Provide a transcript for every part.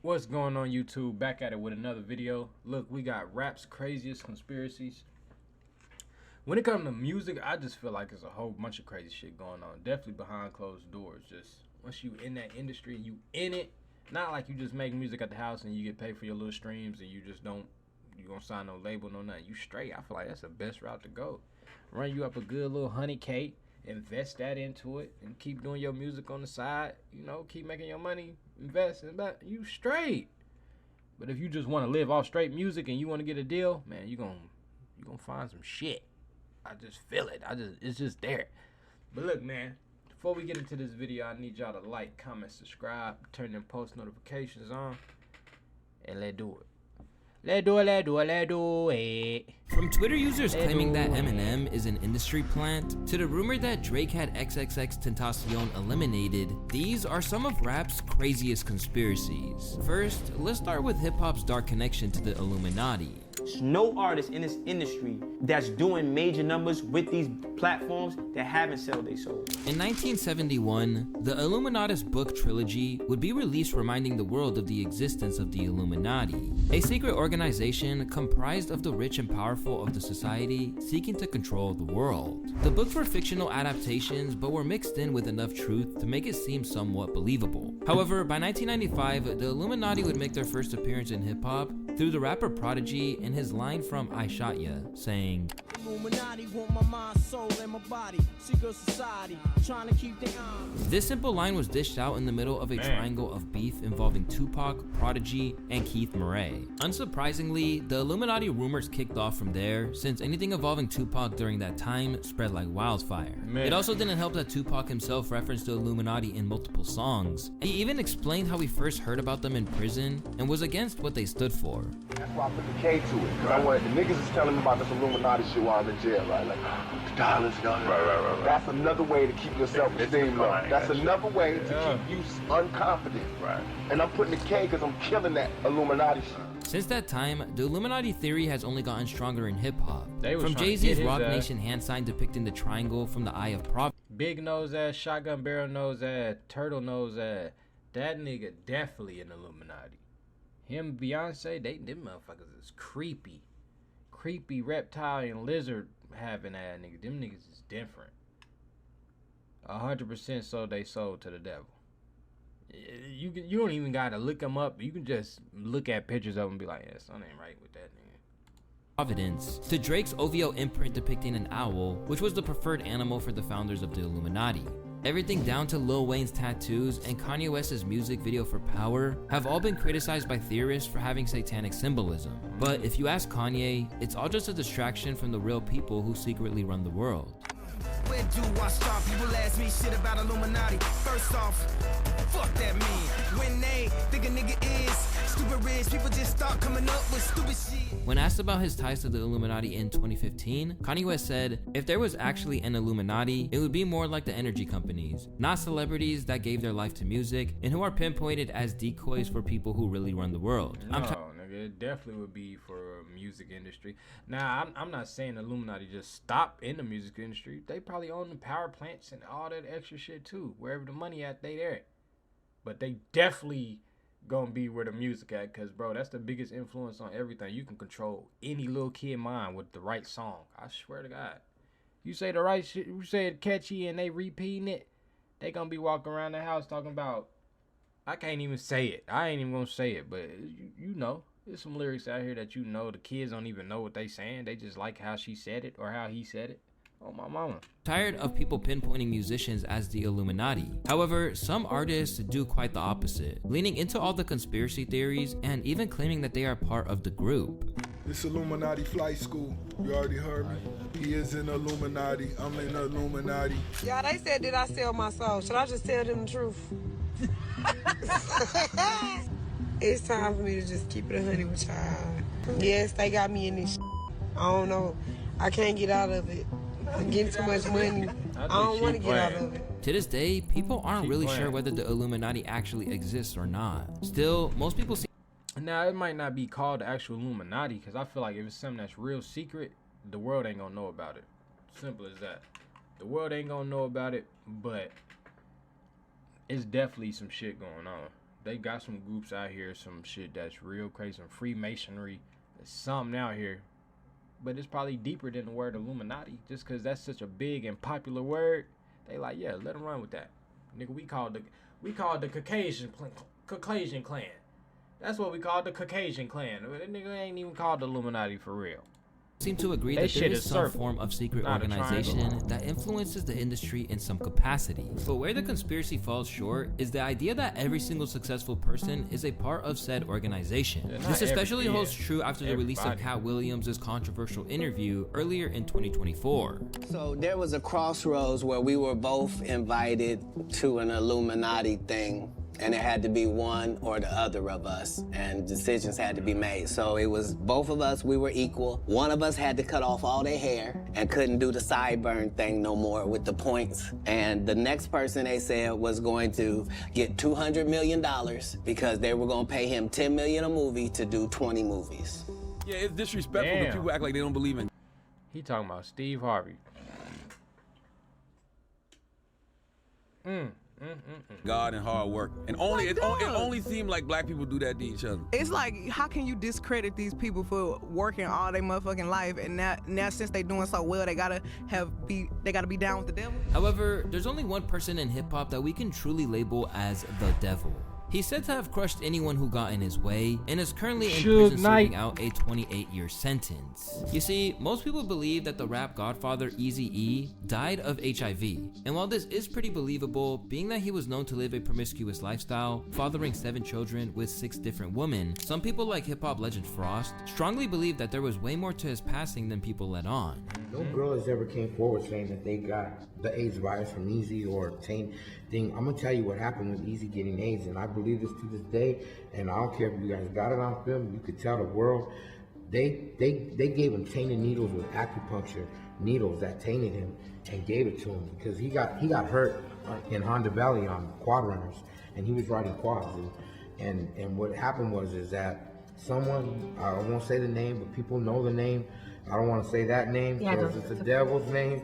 What's going on, YouTube? Back at it with another video. Look, we got rap's craziest conspiracies. When it comes to music, I just feel like there's a whole bunch of crazy shit going on. Definitely behind closed doors. Just once you in that industry, you in it. Not like you just make music at the house and you get paid for your little streams and you just don't, you gonna sign no label, no nothing. You straight. I feel like that's the best route to go. Run you up a good little 100K, invest that into it, and keep doing your music on the side. You know, keep making your money, invest in that. You straight. But if you just want to live off straight music and you want to get a deal, man, you gonna find some shit. I just feel it. It's just there. But look, man, before we get into this video, I need y'all to like, comment, subscribe, turn them post notifications on, and let's do it. Let's do it. From Twitter users claiming that Eminem is an industry plant, to the rumor that Drake had XXXTentacion eliminated, these are some of rap's craziest conspiracies. First, let's start with hip-hop's dark connection to the Illuminati. There's no artist in this industry that's doing major numbers with these platforms that haven't sold their soul. In 1971, the Illuminati's book trilogy would be released, reminding the world of the existence of the Illuminati, a secret organization comprised of the rich and powerful of the society seeking to control the world. The books were fictional adaptations, but were mixed in with enough truth to make it seem somewhat believable. However, by 1995, the Illuminati would make their first appearance in hip-hop through the rapper Prodigy and his line from I Shot Ya, saying, Illuminati want my mind, soul, and my body. Secret society, trying to keep their This simple line was dished out in the middle of a triangle of beef involving Tupac, Prodigy, and Keith Murray. Unsurprisingly, the Illuminati rumors kicked off from there, since anything involving Tupac during that time spread like wildfire. It also didn't help that Tupac himself referenced the Illuminati in multiple songs. He even explained how he first heard about them in prison and was against what they stood for. That's why I put the K to it, because I wanted, the niggas is telling me about this Illuminati shit while I'm in jail, right? Like, the dollars, right. That's another way to keep your self-esteem low. That's another way to keep you unconfident. Right. And I'm putting the K because I'm killing that Illuminati shit. Since that time, the Illuminati theory has only gotten stronger in hip-hop. From trying Jay-Z's Rock Nation hand sign depicting the triangle from the Eye of Prophet. Big nose ass, shotgun barrel nose ass, turtle nose ass. That nigga definitely an Illuminati. Him, Beyonce, them motherfuckers is creepy. Creepy reptile and lizard having that nigga. Them niggas is different. 100% sold they soul to the devil. You don't even gotta look them up. You can just look at pictures of them and be like, yeah, something ain't right with that nigga. Providence, to Drake's OVO imprint depicting an owl, which was the preferred animal for the founders of the Illuminati. Everything down to Lil Wayne's tattoos and Kanye West's music video for Power have all been criticized by theorists for having satanic symbolism. But if you ask Kanye, it's all just a distraction from the real people who secretly run the world. Where do I start? People ask me shit about Illuminati. First off, fuck that mean. When they think a nigga is stupid rich, people just start coming up with stupid shit. When asked about his ties to the Illuminati in 2015, Kanye West said, if there was actually an Illuminati, it would be more like the energy companies, not celebrities that gave their life to music and who are pinpointed as decoys for people who really run the world. It definitely would be for music industry. Now, I'm not saying Illuminati just stop in the music industry. They probably own the power plants and all that extra shit too. Wherever the money at, they there. But they definitely gonna be where the music at, because, bro, that's the biggest influence on everything. You can control any little kid mind with the right song. I swear to God. You say the right shit, you say it catchy and they repeating it, they gonna be walking around the house talking about, I can't even say it. I ain't even gonna say it, but you know. There's some lyrics out here that the kids don't even know what they saying. They just like how she said it or how he said it. Oh, my mama. Tired of people pinpointing musicians as the Illuminati. However, some artists do quite the opposite, leaning into all the conspiracy theories and even claiming that they are part of the group. This Illuminati flight school, you already heard me. He is in Illuminati, I'm in Illuminati. Yeah, they said, did I sell my soul? Should I just tell them the truth? It's time for me to just keep it 100 with y'all. Yes, they got me in this shit. I don't know. I can't get out of it. I'm getting too much money. I don't want to get out of it. To this day, people aren't really sure whether the Illuminati actually exists or not. Still, most people see. Now, it might not be called the actual Illuminati, because I feel like if it's something that's real secret, the world ain't gonna know about it. Simple as that. The world ain't gonna know about it, but it's definitely some shit going on. they got some groups out here, some shit that's real crazy, some Freemasonry. There's something out here, but it's probably deeper than the word Illuminati. Just because that's such a big and popular word, they like, yeah, let them run with that. Nigga, we called the Caucasian clan. That's what we call the Caucasian clan. That nigga ain't even called the Illuminati for real. Seem to agree that there is some form of secret organization that influences the industry in some capacity. But where the conspiracy falls short is the idea that every single successful person is a part of said organization. This especially holds true after the release of Cat Williams' controversial interview earlier in 2024. So there was a crossroads where we were both invited to an Illuminati thing, and it had to be one or the other of us, and decisions had to be made. So it was both of us, we were equal. One of us had to cut off all their hair and couldn't do the sideburn thing no more with the points. And the next person, they said, was going to get $200 million because they were gonna pay him $10 million a movie to do 20 movies. Yeah, it's disrespectful that people act like they don't believe in. He talking about Steve Harvey. God and hard work, and only it only seemed like black people do that to each other. It's like, how can you discredit these people for working all their motherfucking life, and now since they doing so well, they gotta be down with the devil? However, there's only one person in hip hop that we can truly label as the devil. He's said to have crushed anyone who got in his way, and is currently in prison serving out a 28-year sentence. You see, most people believe that the rap godfather Eazy-E died of HIV, and while this is pretty believable, being that he was known to live a promiscuous lifestyle, fathering 7 children with 6 different women, some people like hip-hop legend Frost strongly believe that there was way more to his passing than people let on. No girl has ever came forward saying that they got the AIDS virus from Eazy or taint thing. I'm gonna tell you what happened with Eazy getting AIDS, and I believe this to this day, and I don't care if you guys got it on film, you could tell the world, they gave him tainted needles with acupuncture needles that tainted him and gave it to him because he got hurt in Honda Valley on quad runners, and he was riding quads, and what happened is that someone, I won't say the name, but people know the name. I don't want to say that name because it's the devil's name,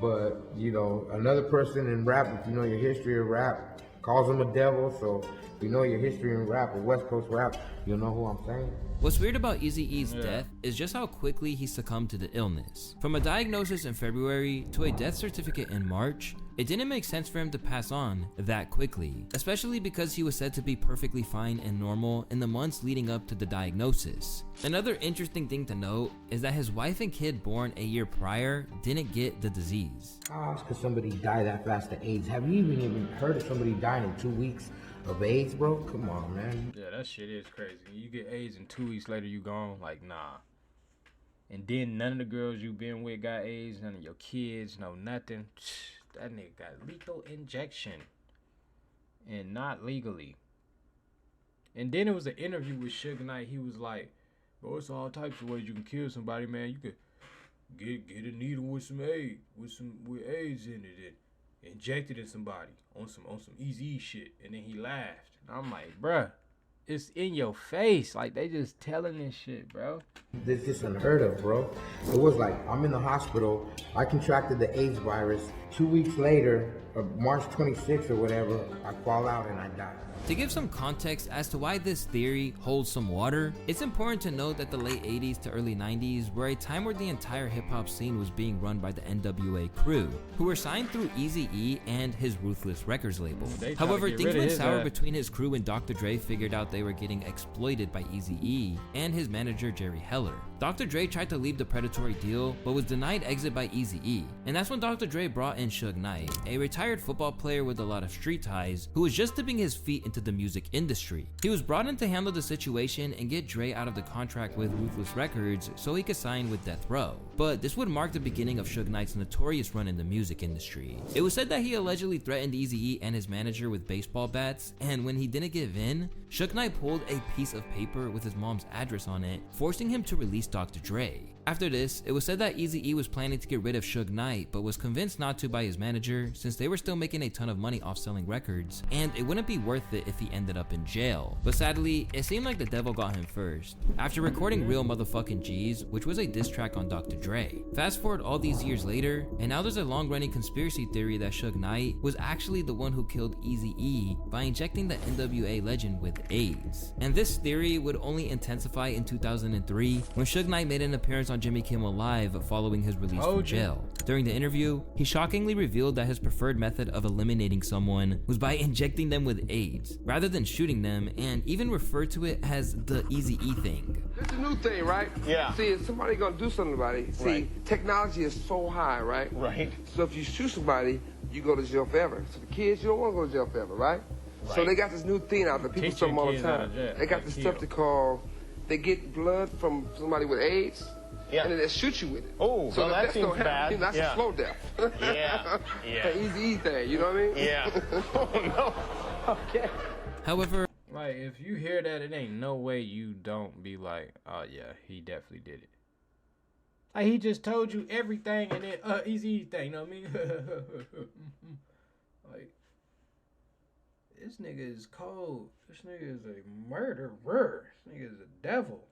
but you know, another person in rap, if you know your history of rap, calls him a devil. So if you know your history in rap or West Coast rap, you'll know who I'm saying. What's weird about Eazy-E's death is just how quickly he succumbed to the illness. From a diagnosis in February to a death certificate in March, it didn't make sense for him to pass on that quickly, especially because he was said to be perfectly fine and normal in the months leading up to the diagnosis. Another interesting thing to note is that his wife and kid born a year prior didn't get the disease. How else could somebody die that fast of AIDS? Have you even heard of somebody dying in 2 weeks of AIDS, bro? Come on, man. Yeah, that shit is crazy. You get AIDS and 2 weeks later you gone, like, nah. And then none of the girls you been with got AIDS, none of your kids, no nothing. That nigga got lethal injection. And not legally. And then it was an interview with Suge Knight. He was like, bro, it's all types of ways you can kill somebody, man. You could get a needle with some AIDS, with AIDS in it, and inject it in somebody on some Eazy-E shit. And then he laughed. And I'm like, bruh, it's in your face. Like, they just telling this shit, bro. This is unheard of, bro. It was like, I'm in the hospital. I contracted the AIDS virus. 2 weeks later, March 26th or whatever, I fall out and I die. To give some context as to why this theory holds some water, it's important to note that the late 80s to early 90s were a time where the entire hip-hop scene was being run by the NWA crew, who were signed through Eazy-E and his Ruthless Records label. However, things went sour between his crew when Dr. Dre figured out they were getting exploited by Eazy-E and his manager Jerry Heller. Dr. Dre tried to leave the predatory deal, but was denied exit by Eazy-E, and that's when Dr. Dre brought in Suge Knight, a retired football player with a lot of street ties, who was just dipping his feet into the music industry. He was brought in to handle the situation and get Dre out of the contract with Ruthless Records so he could sign with Death Row. But this would mark the beginning of Suge Knight's notorious run in the music industry. It was said that he allegedly threatened Eazy-E and his manager with baseball bats, and when he didn't give in, Suge Knight pulled a piece of paper with his mom's address on it, forcing him to release Dr. Dre. After this, it was said that Eazy-E was planning to get rid of Suge Knight, but was convinced not to by his manager since they were still making a ton of money off selling records, and it wouldn't be worth it if he ended up in jail. But sadly, it seemed like the devil got him first. After recording Real Motherfucking G's, which was a diss track on Dr. Dre. Fast forward all these years later, and now there's a long-running conspiracy theory that Suge Knight was actually the one who killed Eazy-E by injecting the NWA legend with AIDS. And this theory would only intensify in 2003 when Suge Knight made an appearance on Jimmy Kimmel Live following his release from jail. During the interview, he shockingly revealed that his preferred method of eliminating someone was by injecting them with AIDS, rather than shooting them, and even referred to it as the Eazy-E thing. It's a new thing, right? Yeah. See, if somebody gonna do something about it, see, technology is so high, right? Right. So if you shoot somebody, you go to jail forever. So the kids, you don't want to go to jail forever, right? So they got this new thing out there. People tell them all the time. They got this stuff they call, they get blood from somebody with AIDS. Yeah. And then they shoot you with it. Oh, so that seems bad. That's a slow death. Yeah. An Eazy-E thing, you know what I mean? Yeah. Oh, no. Okay. However, like, if you hear that, it ain't no way you don't be like, oh yeah, he definitely did it. Like, he just told you everything and then, Eazy-E thing, you know what I mean? Like, this nigga is cold. This nigga is a murderer. This nigga is a devil.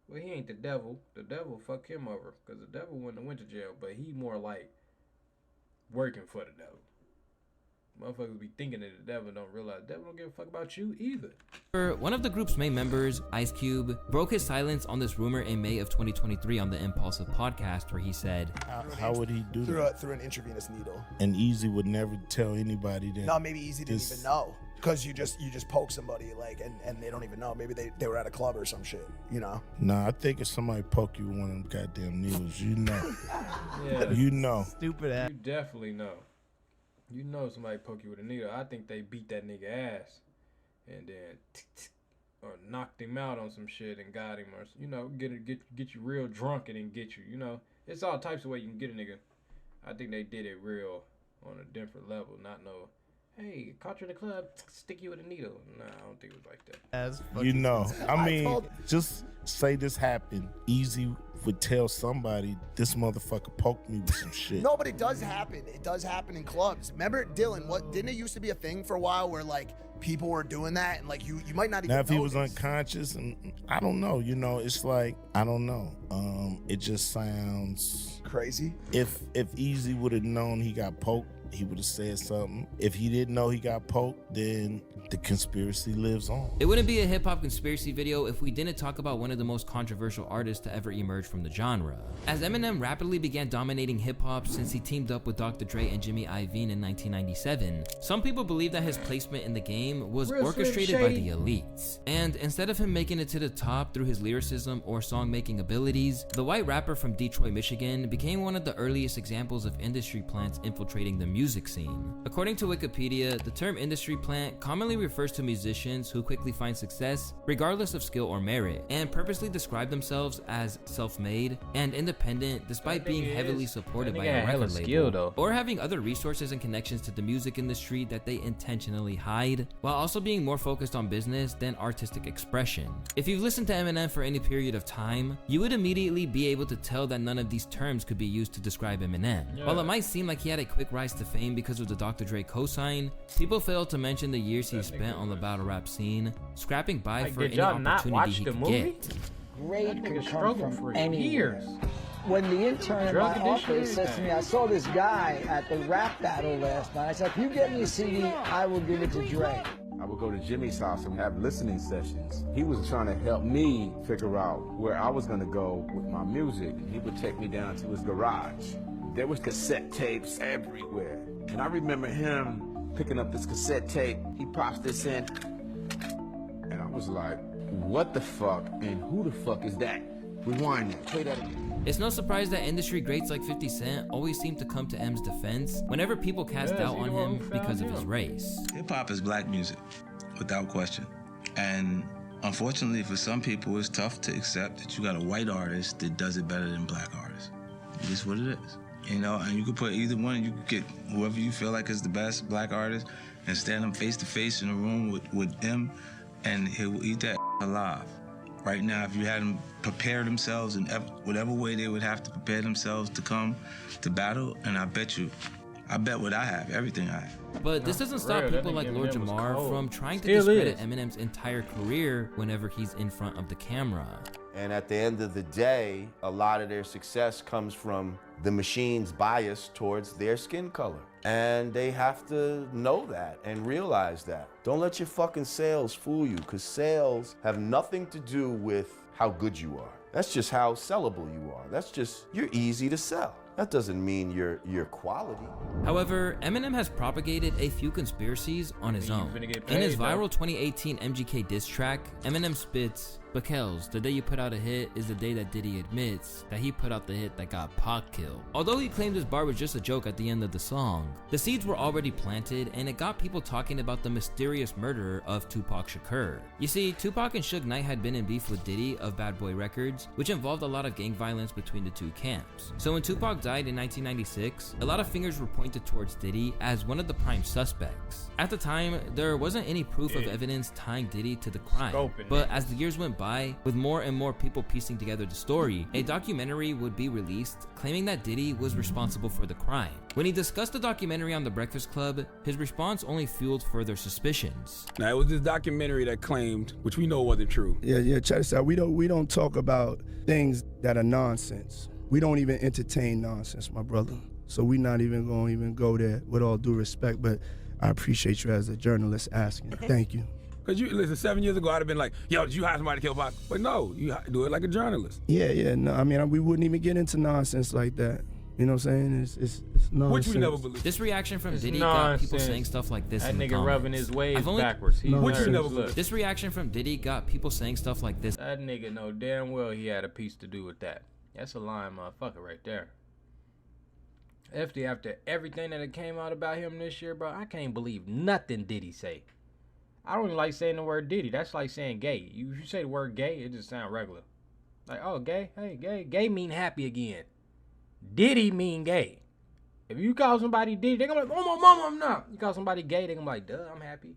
Well, he ain't the devil. The devil fuck him over. Because the devil wouldn't have went to jail. But he more like working for the devil. Motherfuckers be thinking that the devil don't realize the devil don't give a fuck about you either. One of the group's main members, Ice Cube, broke his silence on this rumor in May of 2023 on the Impulsive podcast, where he said, How would he do that? Through an intravenous needle. And Eazy would never tell anybody that. No, maybe Eazy didn't even know. Because you just poke somebody, like, and they don't even know. Maybe they were at a club or some shit, you know? Nah, I think if somebody poke you with one of them goddamn needles, you know. Yeah. You know. Stupid ass. You definitely know. You know somebody poke you with a needle. I think they beat that nigga ass. And then, or knocked him out on some shit and got him. Or, you know, get you real drunk and then get you. You know, it's all types of way you can get a nigga. I think they did it real on a different level. Not no, hey, caught you in the club, stick you with a needle. Nah, I don't think it was like that. You know, I mean, just say this happened. Eazy would tell somebody, this motherfucker poked me with some shit. No, but it does happen. It does happen in clubs. Remember, Dylan, didn't it used to be a thing for a while where, like, people were doing that and, like, you might not even Now, if he know was this. unconscious, and I don't know, you know, it's like, I don't know. It just sounds crazy. If Eazy would have known he got poked, he would have said something. If he didn't know he got poked, then the conspiracy lives on. It wouldn't be a hip-hop conspiracy video if we didn't talk about one of the most controversial artists to ever emerge from the genre. As Eminem rapidly began dominating hip-hop since he teamed up with Dr. Dre and Jimmy Iovine in 1997, some people believe that his placement in the game was orchestrated by the elites. And instead of him making it to the top through his lyricism or song-making abilities, the white rapper from Detroit, Michigan became one of the earliest examples of industry plants infiltrating the music scene. According to Wikipedia, the term industry plant commonly refers to musicians who quickly find success regardless of skill or merit, and purposely describe themselves as self-made and independent despite being heavily supported by a record label, or having other resources and connections to the music industry that they intentionally hide, while also being more focused on business than artistic expression. If you've listened to Eminem for any period of time, you would immediately be able to tell that none of these terms could be used to describe Eminem. While it might seem like he had a quick rise to fame because of the Dr. Dre cosign, people fail to mention the years he spent on the battle rap scene, scrapping by for any opportunity he could get. Grade could come from anywhere. When the intern in my office says to me, I saw this guy at the rap battle last night. I said, if you get me a CD, I will give it to Dre. I would go to Jimmy's house and have listening sessions. He was trying to help me figure out where I was gonna go with my music. He would take me down to his garage. There was cassette tapes everywhere. And I remember him picking up this cassette tape. He pops this in. And I was like, what the fuck and who the fuck is that? Rewind it, play that again. It's no surprise that industry greats like 50 Cent always seem to come to M's defense whenever people cast doubt on him because of his race. Hip-hop is black music, without question. And unfortunately for some people, it's tough to accept that you got a white artist that does it better than black artists. It is what it is. You know, and you could put either one, you could get whoever you feel like is the best black artist and stand them face to face in a room with him, and he will eat that alive. right now, if you had them prepare themselves in whatever way they would have to prepare themselves to come to battle, and I bet what I have, everything I have. But this doesn't stop people like Lord Jamar from trying to discredit Eminem's entire career whenever he's in front of the camera. And at the end of the day, a lot of their success comes from the machine's bias towards their skin color. And they have to know that and realize that. Don't let your fucking sales fool you, because sales have nothing to do with how good you are. That's just how sellable you are. That's just, you're easy to sell. That doesn't mean you're quality. However, Eminem has propagated a few conspiracies on his own. In his viral 2018 MGK diss track, Eminem spits, "Bakels, the day you put out a hit is the day that Diddy admits that he put out the hit that got Pac killed." Although he claimed his bar was just a joke at the end of the song, the seeds were already planted and it got people talking about the mysterious murderer of Tupac Shakur. You see, Tupac and Suge Knight had been in beef with Diddy of Bad Boy Records, which involved a lot of gang violence between the two camps. So when Tupac died in 1996, a lot of fingers were pointed towards Diddy as one of the prime suspects. At the time, there wasn't any proof of evidence tying Diddy to the crime, but as the years went by, with more and more people piecing together the story, a documentary would be released claiming that Diddy was responsible for the crime. When he discussed the documentary on The Breakfast Club, his response only fueled further suspicions. Now, it was this documentary that claimed, which we know wasn't true. Yeah, check this out. We don't talk about things that are nonsense. We don't even entertain nonsense, my brother. So we're not even going to go there, with all due respect, but I appreciate you as a journalist asking. Thank you. Because you listen, 7 years ago, I'd have been like, yo, did you hire somebody to kill Pac? But no, you do it like a journalist. Yeah, no, I mean, we wouldn't even get into nonsense like that. You know what I'm saying? It's nonsense. Which we never believed. This reaction from Diddy got people saying stuff like this in the nigga comments. rubbing his waves backwards. This reaction from Diddy got people saying stuff like this. That nigga know damn well he had a piece to do with that. That's a lying motherfucker right there. After everything that came out about him this year, bro, I can't believe nothing Diddy say. I don't even like saying the word Diddy. That's like saying gay. You say the word gay, it just sounds regular. Like, oh, gay? Hey, gay. Gay mean happy again. Diddy mean gay. If you call somebody Diddy, they're gonna be like, oh, my mama, I'm not. You call somebody gay, they're gonna be like, duh, I'm happy.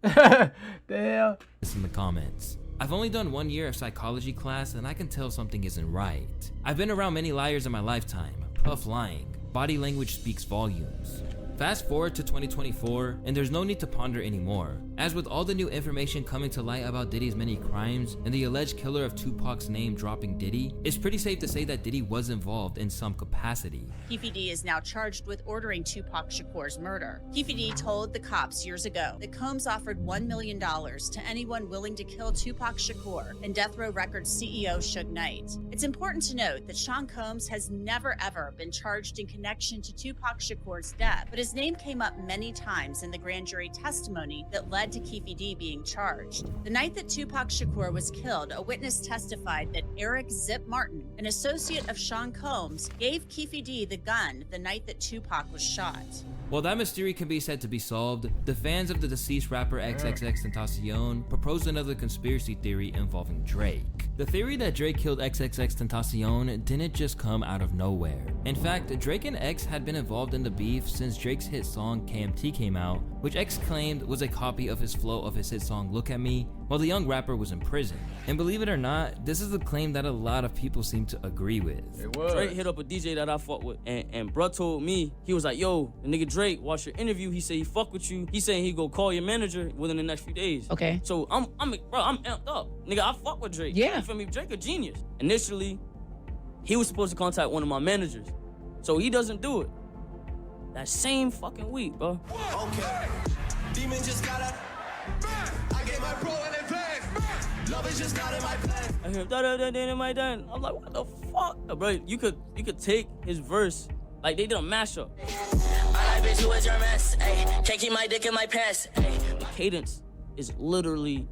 The hell? This in the comments. I've only done 1 year of psychology class and I can tell something isn't right. I've been around many liars in my lifetime. Puff lying. Body language speaks volumes. Fast forward to 2024, and there's no need to ponder anymore. As with all the new information coming to light about Diddy's many crimes and the alleged killer of Tupac's name dropping Diddy, it's pretty safe to say that Diddy was involved in some capacity. Keefe D is now charged with ordering Tupac Shakur's murder. Keefe D told the cops years ago that Combs offered $1 million to anyone willing to kill Tupac Shakur and Death Row Records CEO Suge Knight. It's important to note that Sean Combs has never ever been charged in connection to Tupac Shakur's death, but his name came up many times in the grand jury testimony that led to Keefe D being charged. The night that Tupac Shakur was killed, a witness testified that Eric Zip Martin, an associate of Sean Combs, gave Keefe D the gun the night that Tupac was shot. While that mystery can be said to be solved, the fans of the deceased rapper XXXTentacion proposed another conspiracy theory involving Drake. The theory that Drake killed XXXTentacion didn't just come out of nowhere. In fact, Drake and X had been involved in the beef since Drake's hit song KMT came out, which X claimed was a copy of his flow of his hit song Look At Me, while the young rapper was in prison. And believe it or not, this is a claim that a lot of people seem to agree with. Drake hit up a DJ that I fuck with, and bruh told me, he was like, yo, the nigga Drake, watch your interview, he said he fuck with you. He saying he go call your manager within the next few days. Okay. So I'm amped up. Nigga, I fuck with Drake. Yeah. You feel me? Drake a genius. Initially, he was supposed to contact one of my managers. So he doesn't do it. That same fucking week, bro. Okay. Demon just got up. I gave my bro in advance. Love is just not in my plan. I hear da-da-da-da-da-da-da. I'm like, what the fuck? Bro, you could take his verse, like they did a mashup. I bet you was your mess. Ay, can't keep my dick in my pants. Ay. The cadence is literally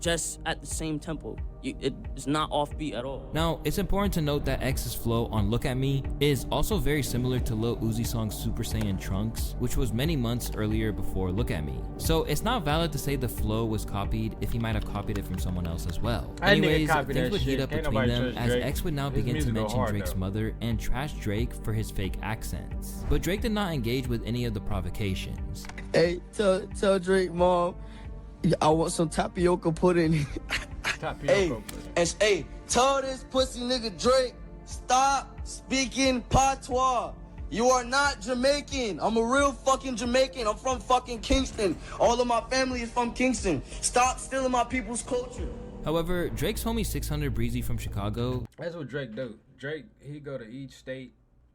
just at the same tempo. It's not offbeat at all. Now, it's important to note that X's flow on Look At Me is also very similar to Lil Uzi's song Super Saiyan Trunks, which was many months earlier before Look At Me. So it's not valid to say the flow was copied if he might have copied it from someone else as well. Anyways, things would heat up between them as X would now begin to mention Drake's mother and trash Drake for his fake accents. But Drake did not engage with any of the provocations. Hey, tell Drake, mom, I want some tapioca pudding. Hey, tell this pussy nigga Drake, stop speaking patois. You are not Jamaican. I'm a real fucking Jamaican. I'm from fucking Kingston. All of my family is from Kingston. Stop stealing my people's culture. However, Drake's homie 600 Breezy from Chicago. That's what Drake do. Drake, he go to each state,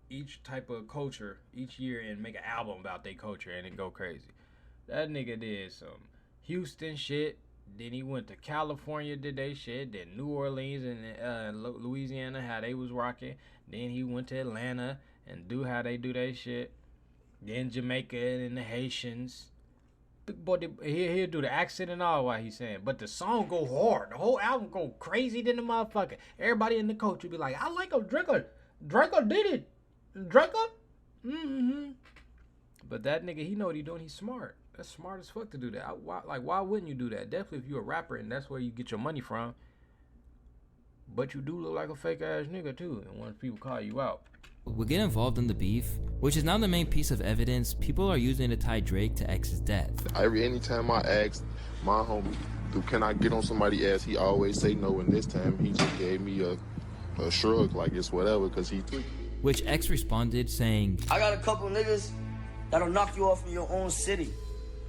each type of culture each year and make an album about their culture and it go crazy. That nigga did some Houston shit. Then he went to California, did they shit. Then New Orleans and Louisiana, how they was rocking. Then he went to Atlanta and do how they do their shit. Then Jamaica and the Haitians. Boy, he'll do the accent and all while he's saying. But the song go hard. The whole album go crazy than the motherfucker. Everybody in the culture be like, I like a Draco. Draco did it. Draco? Mm-hmm. But that nigga, he know what he doing. He's smart. That's smart as fuck to do that. Why wouldn't you do that? Definitely if you're a rapper and that's where you get your money from. But you do look like a fake ass nigga too. And when people call you out. Would get involved in the beef, which is now the main piece of evidence people are using to tie Drake to X's death. Anytime I asked my homie, can I get on somebody's ass, he always say no, and this time he just gave me a shrug, like it's whatever, because he tweaked. Which X responded saying, I got a couple niggas that'll knock you off in your own city.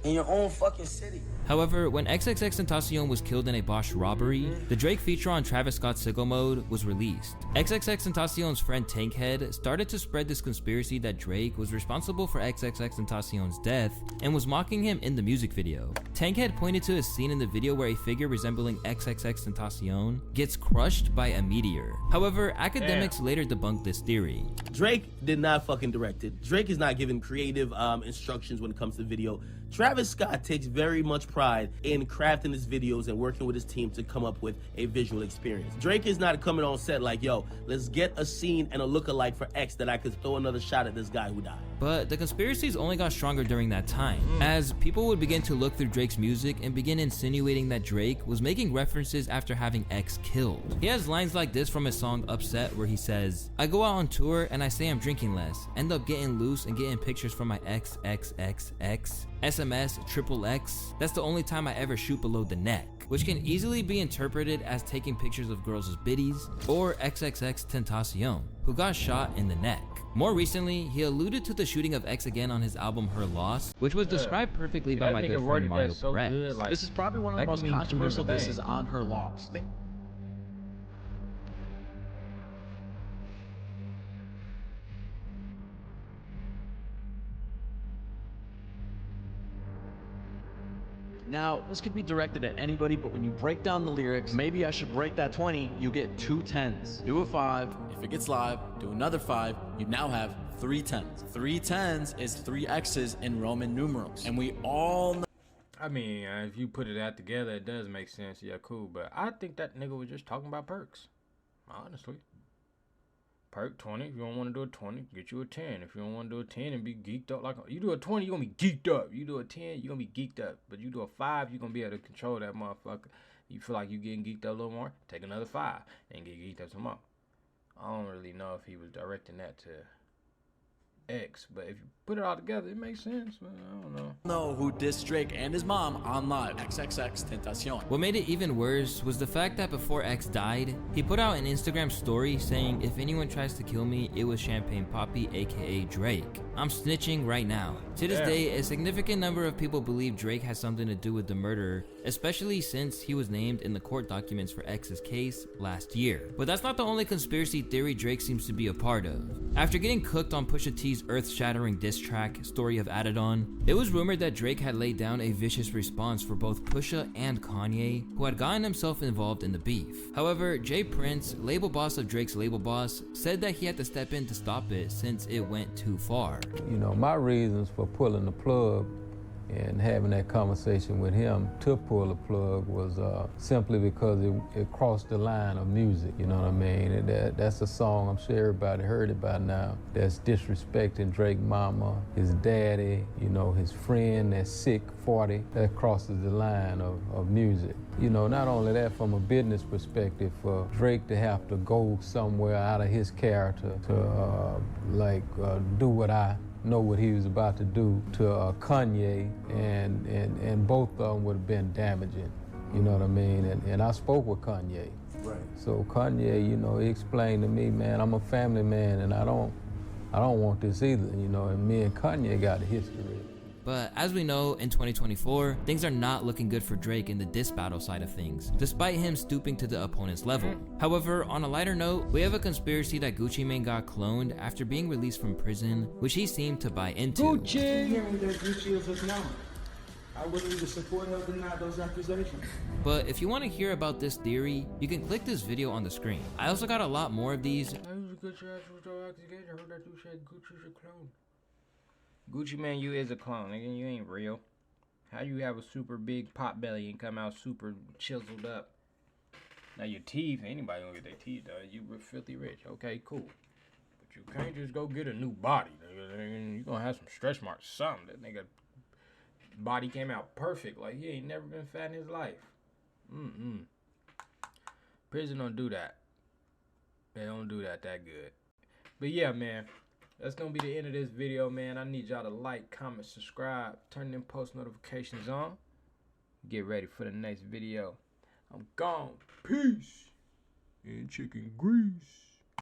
In your own fucking city. However, when XXXTentacion was killed in a botched robbery, the Drake feature on Travis Scott's Sicko Mode was released. XXXTentacion's friend Tankhead started to spread this conspiracy that Drake was responsible for XXXTentacion's death and was mocking him in the music video. Tankhead pointed to a scene in the video where a figure resembling XXXTentacion gets crushed by a meteor. However, academics later debunked this theory. Drake did not fucking direct it. Drake is not giving creative instructions when it comes to video. Travis Scott takes very much pride in crafting his videos and working with his team to come up with a visual experience. Drake is not coming on set like, yo, let's get a scene and a lookalike for X that I could throw another shot at this guy who died. But the conspiracies only got stronger during that time, as people would begin to look through Drake's music and begin insinuating that Drake was making references after having X killed. He has lines like this from his song Upset where he says, I go out on tour and I say I'm drinking less, end up getting loose and getting pictures from my XXXX. SMS XXX, that's the only time I ever shoot below the neck, which can easily be interpreted as taking pictures of girls as biddies, or XXXTentacion, who got shot in the neck. More recently, he alluded to the shooting of X again on his album Her Loss, which was described perfectly by my good friend Mario Perez. This is probably one of the most controversial disses on Her Loss. Now, this could be directed at anybody, but when you break down the lyrics, maybe I should break that 20, you get 2 10s. Do a 5, if it gets live, do another 5, you now have 3 10s. 3 10s is 3 X's in Roman numerals, and we all know. I mean, if you put it out together, it does make sense, yeah, cool, but I think that nigga was just talking about perks, honestly. Perk 20, if you don't want to do a 20, get you a 10. If you don't want to do a 10 and be geeked up, like you do a 20, you're going to be geeked up. You do a 10, you're going to be geeked up. But you do a 5, you're going to be able to control that motherfucker. You feel like you're getting geeked up a little more, take another 5 and get geeked up some more. I don't really know if he was directing that to X, but if you put it all together, it makes sense, but I don't know. Who dissed Drake and his mom on live, XXXTentacion. What made it even worse was the fact that before X died, he put out an Instagram story saying, if anyone tries to kill me, it was Champagne Poppy, aka Drake. I'm snitching right now. To this day, a significant number of people believe Drake has something to do with the murder, especially since he was named in the court documents for X's case last year. But that's not the only conspiracy theory Drake seems to be a part of. After getting cooked on Pusha T's earth-shattering diss track, Story of Adidon, it was rumored that Drake had laid down a vicious response for both Pusha and Kanye, who had gotten himself involved in the beef. However, Jay Prince, label boss of Drake's label boss, said that he had to step in to stop it since it went too far. You know, my reasons for pulling the plug and having that conversation with him to pull the plug was simply because it crossed the line of music, you know what I mean? That's a song, I'm sure everybody heard it by now, that's disrespecting Drake mama, his daddy, you know, his friend that's sick 40, that crosses the line of music. You know, not only that, from a business perspective, for Drake to have to go somewhere out of his character to do what I know what he was about to do to Kanye, and both of them would have been damaging You know what I mean? And I spoke with Kanye. Right. So Kanye, you know, he explained to me, man, I'm a family man, and I don't want this either, you know. And me and Kanye got a history. But as we know, in 2024, things are not looking good for Drake in the diss battle side of things, despite him stooping to the opponent's level. However, on a lighter note, we have a conspiracy that Gucci Mane got cloned after being released from prison, which he seemed to buy into. Gucci! Hearing that Gucci is a clown. I wouldn't even support or deny those accusations. But if you want to hear about this theory, you can click this video on the screen. I also got a lot more of these. Gucci Mane, you is a clone, nigga. You ain't real. How you have a super big pot belly and come out super chiseled up? Now your teeth, anybody gonna get their teeth done. You were filthy rich. Okay, cool. But you can't just go get a new body, nigga. You gonna have some stretch marks, something. That nigga body came out perfect. Like he ain't never been fat in his life. Prison don't do that. They don't do that good. But yeah, man. That's gonna be the end of this video, man. I need y'all to like, comment, subscribe, turn them post notifications on. Get ready for the next video. I'm gone. Peace. And chicken grease.